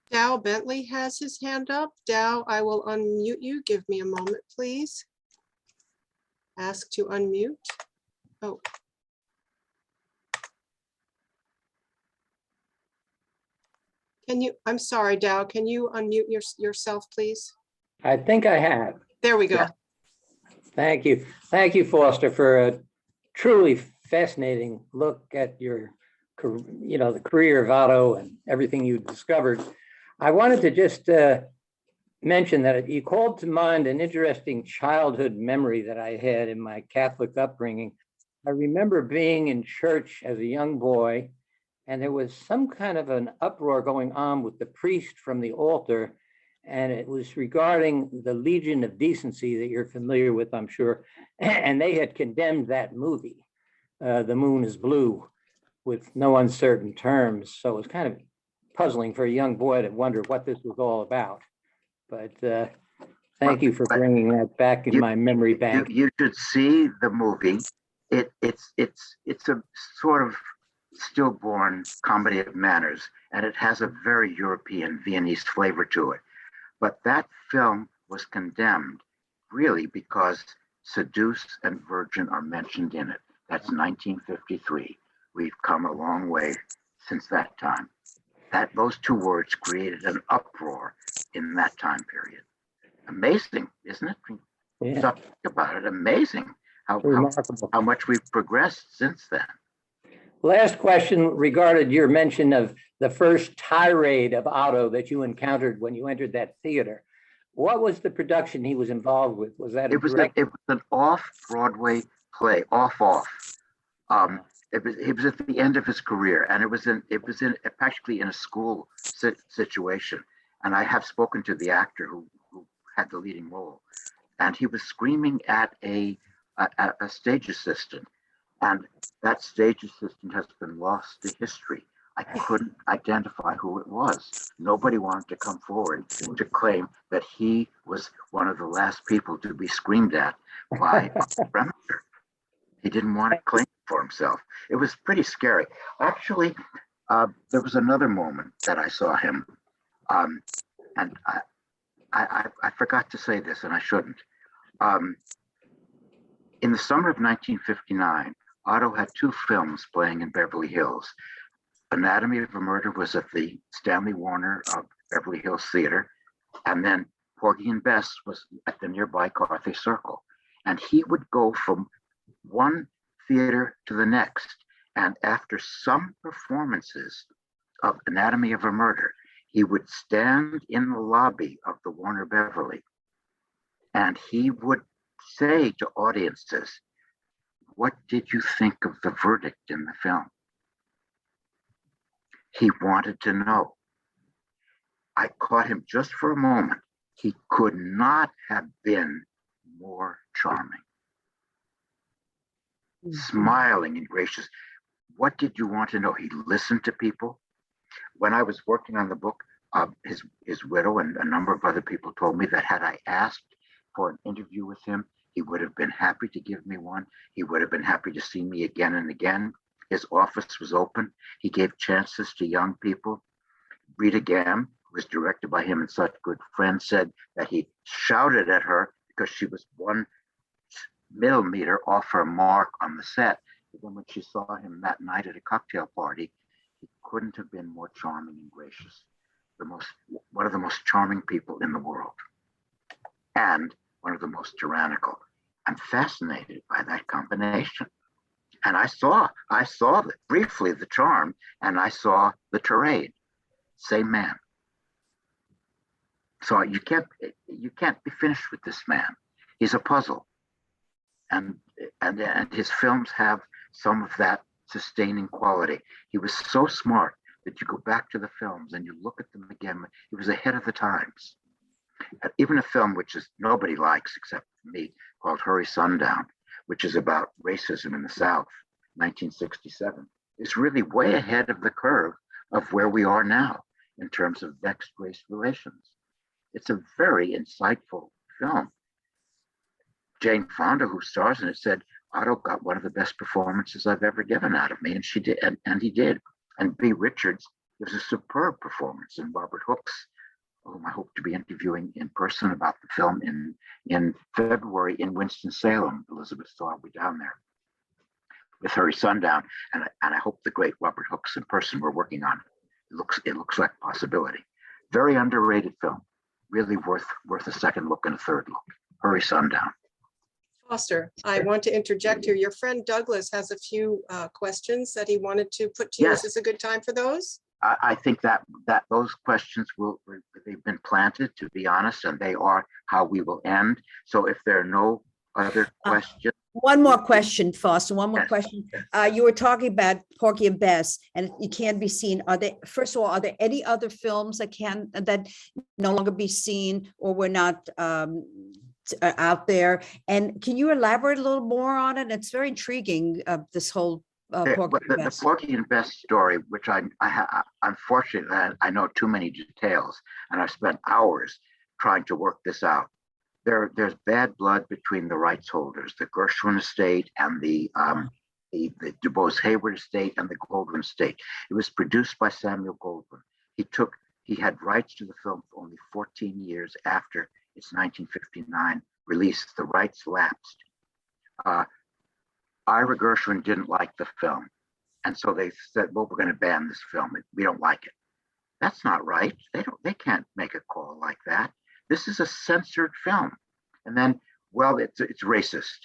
Dow Bentley has his hand up. Dow, I will unmute you. Give me a moment, please. Ask to unmute. Oh. Can you, I'm sorry, Dow, can you unmute yourself, please? I think I have. There we go. Yeah. Thank you. Thank you, Foster, for a truly fascinating look at your, the career of Otto and everything you discovered. I wanted to just mention that you called to mind an interesting childhood memory that I had in my Catholic upbringing. I remember being in church as a young boy, and there was some kind of an uproar going on with the priest from the altar, and it was regarding the Legion of Decency that you're familiar with, I'm sure, and they had condemned that movie, The Moon is Blue, with no uncertain terms. So it was kind of puzzling for a young boy to wonder what this was all about. But thank you for bringing that back in my memory bank. You should see the movie. It's a sort of stillborn comedy of manners, and it has a very European Viennese flavor to it. But that film was condemned really because seduce and virgin are mentioned in it. That's 1953. We've come a long way since that time. Those 2 words created an uproar in that time period. Amazing, isn't it? Yeah. Talk about it. Amazing how much we've progressed since then. Last question regarded your mention of the first tirade of Otto that you encountered when you entered that theater. What was the production he was involved with? Was that it was an off-Broadway play, off. It was at the end of his career, and it was practically in a school situation. And I have spoken to the actor who had the leading role, and he was screaming at a stage assistant. And that stage assistant has been lost to history. I couldn't identify who it was. Nobody wanted to come forward to claim that he was one of the last people to be screamed at by Otto Preminger. He didn't want to claim for himself. It was pretty scary. Actually, there was another moment that I saw him, and I forgot to say this, and I shouldn't. In the summer of 1959, Otto had 2 films playing in Beverly Hills. Anatomy of a Murder was at the Stanley Warner of Beverly Hills Theater, and then Porgy and Bess was at the nearby Carthay Circle. And he would go from one theater to the next, and after some performances of Anatomy of a Murder, he would stand in the lobby of the Warner Beverly, and he would say to audiences, what did you think of the verdict in the film? He wanted to know. I caught him just for a moment. He could not have been more charming, smiling and gracious. What did you want to know? He listened to people. When I was working on the book, his widow and a number of other people told me that had I asked for an interview with him, he would have been happy to give me one. He would have been happy to see me again and again. His office was open. He gave chances to young people. Rita Gam, who was directed by him and such good friends, said that he shouted at her because she was 1 millimeter off her mark on the set. But then when she saw him that night at a cocktail party, he couldn't have been more charming and gracious. One of the most charming people in the world, and one of the most tyrannical. I'm fascinated by that combination. And I saw briefly the charm, and I saw the tirade. Same man. So you can't be finished with this man. He's a puzzle, and his films have some of that sustaining quality. He was so smart that you go back to the films and you look at them again. He was ahead of the times. Even a film which is nobody likes except me, called Hurry Sundown, which is about racism in the South, 1967, is really way ahead of the curve of where we are now in terms of vexed race relations. It's a very insightful film. Jane Fonda, who stars in it, said, Otto got one of the best performances I've ever given out of me, and she did, and he did. And B. Richards gives a superb performance, and Robert Hooks, whom I hope to be interviewing in person about the film in February in Winston-Salem. Elizabeth saw I'll be down there with Hurry Sundown, and I hope the great Robert Hooks in person. We're working on it. It looks like a possibility. Very underrated film, really worth a second look and a third look. Hurry Sundown. Foster, I want to interject here. Your friend Douglas has a few questions that he wanted to put to you. Yes. Is this a good time for those? I think that those questions they've been planted, to be honest, and they are how we will end. So if there are no other questions. One more question, Foster, one more Yes. question. You were talking about Porgy and Bess, and you can't be seen. First of all, are there any other films that no longer be seen or were not out there? And can you elaborate a little more on it? It's very intriguing, this whole Porgy and Bess. The Porgy and Bess story, which I'm fortunate that I know too many details, and I've spent hours trying to work this out. There's bad blood between the rights holders, the Gershwin estate and the DuBose Hayward estate and the Goldwyn estate. It was produced by Samuel Goldwyn. He had rights to the film for only 14 years after its 1959 release. The rights lapsed. Ira Gershwin didn't like the film, and so they said, well, we're going to ban this film. We don't like it. That's not right. They can't make a call like that. This is a censored film. And then, well, it's racist.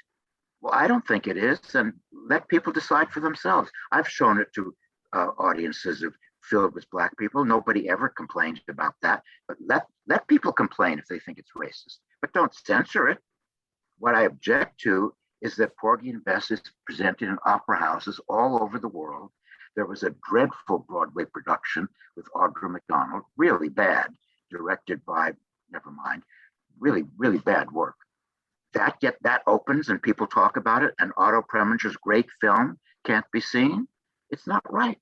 Well, I don't think it is, and let people decide for themselves. I've shown it to audiences filled with Black people. Nobody ever complained about that, but let people complain if they think it's racist, but don't censor it. What I object to is that Porgy and Bess is presented in opera houses all over the world. There was a dreadful Broadway production with Audra McDonald, really bad, directed by, never mind, really, really bad work. That opens and people talk about it, and Otto Preminger's great film can't be seen. It's not right.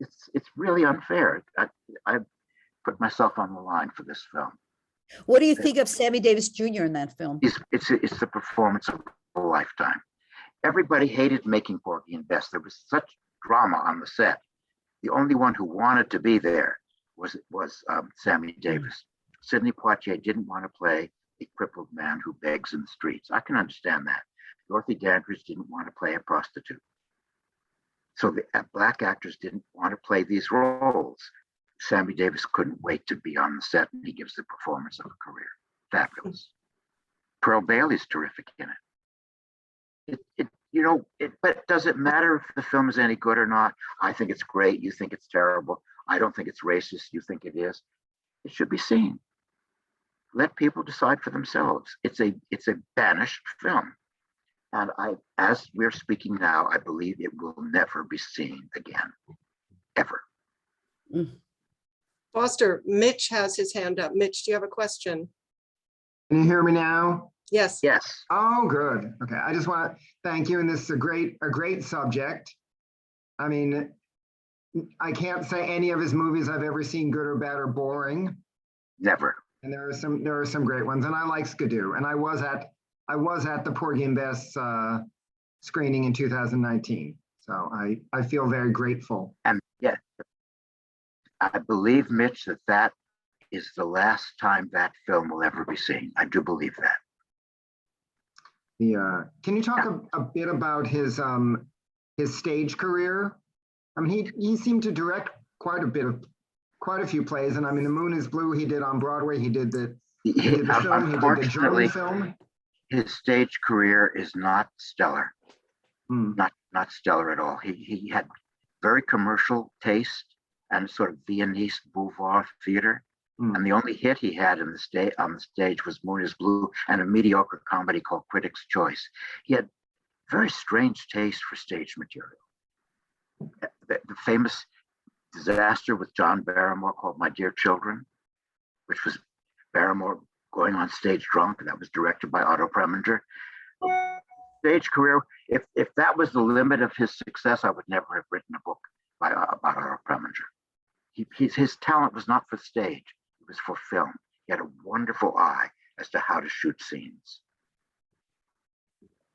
It's really unfair. I put myself on the line for this film. What do you think of Sammy Davis Jr. in that film? It's the performance of a lifetime. Everybody hated making Porgy and Bess. There was such drama on the set. The only one who wanted to be there was Sammy Davis. Sidney Poitier didn't want to play a crippled man who begs in the streets. I can understand that. Dorothy Dandridge didn't want to play a prostitute. So the Black actors didn't want to play these roles. Sammy Davis couldn't wait to be on the set, and he gives the performance of a career. Fabulous. Pearl Bailey's terrific in it. But does it matter if the film is any good or not? I think it's great. You think it's terrible. I don't think it's racist. You think it is. It should be seen. Let people decide for themselves. It's a banished film. And as we're speaking now, I believe it will never be seen again, ever. Foster, Mitch has his hand up. Mitch, do you have a question? Can you hear me now? Yes. Yes. Oh, good. Okay. I just want to thank you. And this is a great subject. I mean, I can't say any of his movies I've ever seen, good or bad or boring. Never. And there are some great ones. And I like Skidoo. And I was at the Porgy and Bess screening in 2019. So I feel very grateful. And yeah, I believe, Mitch, that is the last time that film will ever be seen. I do believe that. Can you talk a bit about his stage career? I mean, he seemed to direct quite a few plays, and I mean, The Moon Is Blue he did on Broadway. He did the film. He did the German film. His stage career is not stellar. Hmm. Not stellar at all. He had very commercial taste and sort of Viennese boulevard theater. And the only hit he had on the stage was Moon Is Blue and a mediocre comedy called Critics' Choice. He had very strange taste for stage material. The famous disaster with John Barrymore called My Dear Children, which was Barrymore going on stage drunk, and that was directed by Otto Preminger. Stage career, if that was the limit of his success, I would never have written a book about Otto Preminger. His talent was not for stage. Was for film. He had a wonderful eye as to how to shoot scenes.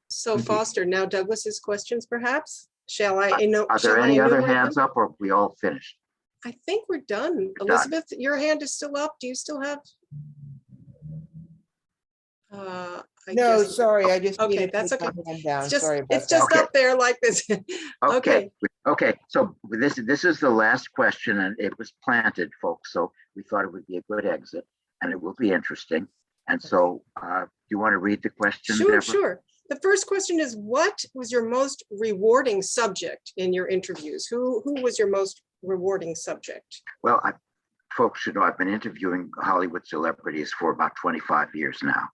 So Foster, now Douglas's questions perhaps? Shall I know? Are there any other hands up, or are we all finished? I think we're done. We're Elizabeth, your hand is still up. Do you still have? No, sorry, I just Okay, needed to that's put okay. my hand down. It's just, Sorry about it's just that. up there like this. Okay. Okay. So this is the last question, and it was planted, folks. So we thought it would be a good exit, and it will be interesting. And so, do you want to read the question? Sure, Deborah? sure. The first question is, what was your most rewarding subject in your interviews? Who was your most rewarding subject? Well, folks should know I've been interviewing Hollywood celebrities for about 25 years now.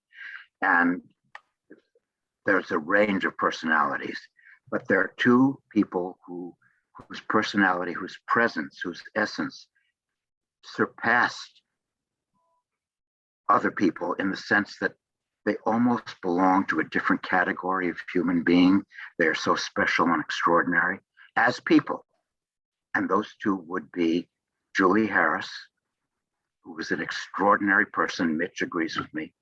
And there's a range of personalities, but there are two people whose personality, whose presence, whose essence surpassed other people in the sense that they almost belong to a different category of human being. They're so special and extraordinary as people. And those two would be Julie Harris, who was an extraordinary person. Mitch agrees with me.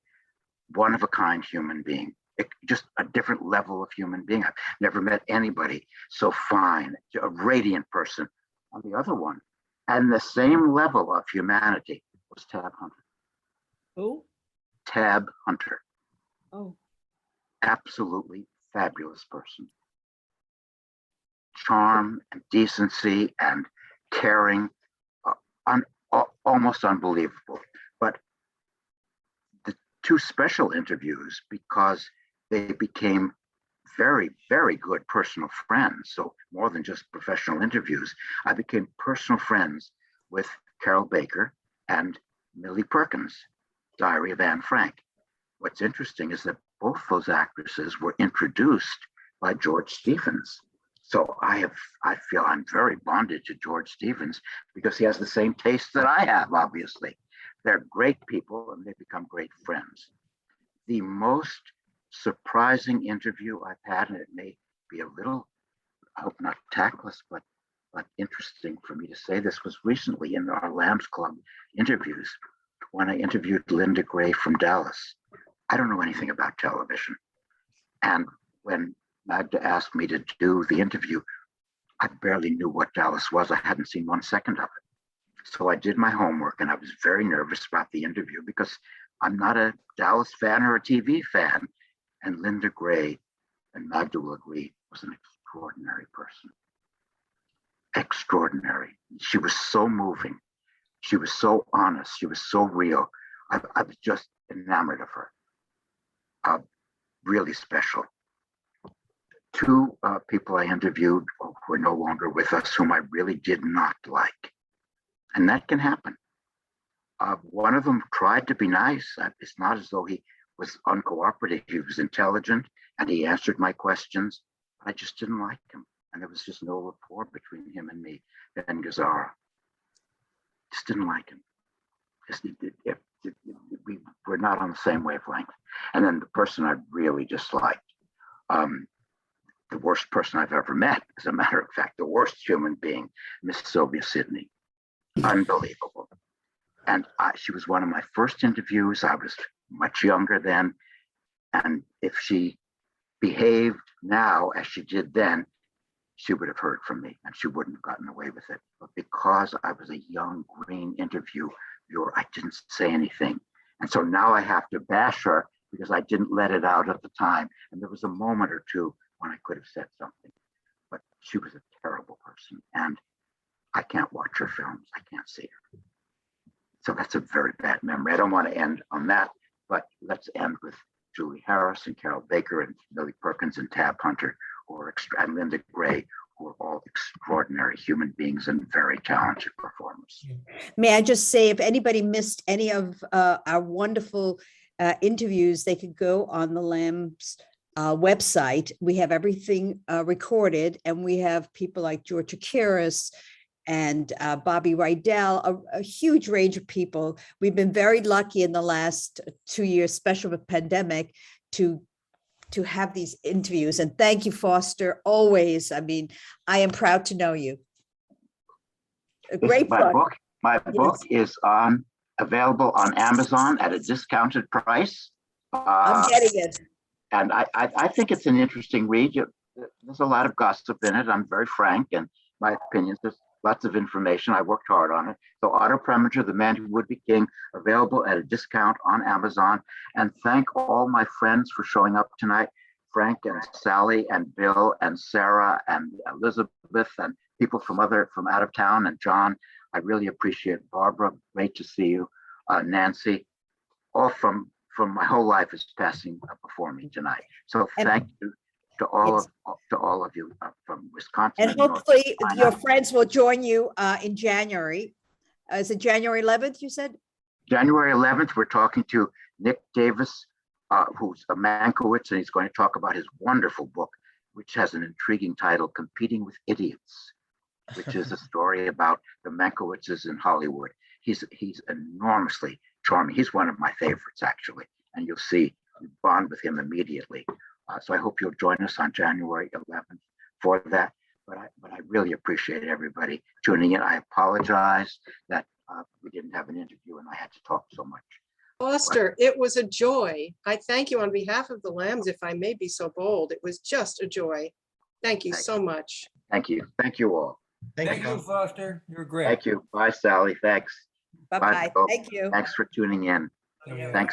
One of a kind human being, just a different level of human being. I've never met anybody so fine, a radiant person. On the other one, and the same level of humanity was Tab Hunter. Who? Tab Hunter. Oh. Absolutely fabulous person. Charm and decency and caring, almost unbelievable. But the two special interviews, because they became very, very good personal friends. So more than just professional interviews, I became personal friends with Carol Baker and Millie Perkins, Diary of Anne Frank. What's interesting is that both those actresses were introduced by George Stevens. So I feel I'm very bonded to George Stevens because he has the same taste that I have, obviously. They're great people and they've become great friends. The most surprising interview I've had, and it may be a little, I hope not tactless, but interesting for me to say this, was recently in our Lambs Club interviews when I interviewed Linda Gray from Dallas. I don't know anything about television. And when Magda asked me to do the interview, I barely knew what Dallas was. I hadn't seen 1 second of it. So I did my homework and I was very nervous about the interview because I'm not a Dallas fan or a TV fan. And Linda Gray, and Magda will agree, was an extraordinary person. Extraordinary. She was so moving. She was so honest. She was so real. I was just enamored of her. Really special. Two people I interviewed who are no longer with us, whom I really did not like. And that can happen. One of them tried to be nice. It's not as though he was uncooperative. He was intelligent and he answered my questions. I just didn't like him. And there was just no rapport between him and me, Ben Gazzara. Just didn't like him. We were not on the same wavelength. And then the person I really disliked, the worst person I've ever met, as a matter of fact, the worst human being, Miss Sylvia Sidney. Unbelievable. And she was one of my first interviews. I was much younger then. And if she behaved now as she did then, she would have heard from me and she wouldn't have gotten away with it. But because I was a young green interviewer, I didn't say anything. And so now I have to bash her because I didn't let it out at the time. And there was a moment or two when I could have said something, but she was a terrible person. And I can't watch her films. I can't see her. So that's a very bad memory. I don't want to end on that, but let's end with Julie Harris and Carol Baker and Millie Perkins and Tab Hunter, and Linda Gray, who are all extraordinary human beings and very talented performers. May I just say, if anybody missed any of our wonderful interviews, they could go on the Lamb's website. We have everything recorded, and we have people like George Akiris and Bobby Rydell, a huge range of people. We've been very lucky in the last 2 years, especially with pandemic, to have these interviews. And thank you, Foster, always. I mean, I am proud to know you. A great book. My book is available on Amazon at a discounted price. I'm getting it. And I think it's an interesting read. There's a lot of gossip in it. I'm very frank, and my opinions, there's lots of information. I worked hard on it. So Otto Preminger, The Man Who Would Be King, available at a discount on Amazon. And thank all my friends for showing up tonight. Frank and Sally and Bill and Sarah and Elizabeth and people from out of town, and John. I really appreciate Barbara. Great to see you. Nancy, all from my whole life is passing before me tonight. So thank you to all of you from Wisconsin. And hopefully your friends will join you in January. Is it January 11th, you said? January 11th, we're talking to Nick Davis, who's a Mankiewicz, and he's going to talk about his wonderful book, which has an intriguing title, Competing with Idiots, which is a story about the Mankiewiczes in Hollywood. He's enormously charming. He's one of my favorites, actually, and you'll see you bond with him immediately. So I hope you'll join us on January 11th for that. But I really appreciate everybody tuning in. I apologize that we didn't have an interview and I had to talk so much. Foster, it was a joy. I thank you on behalf of the Lambs, if I may be so bold. It was just a joy. Thank you so much. Thank you. Thank you all. Thank you, Foster. You're great. Thank you. Bye, Sally. Thanks. Bye-bye. Bill. Thank you. Thanks for tuning in. Okay. Thanks.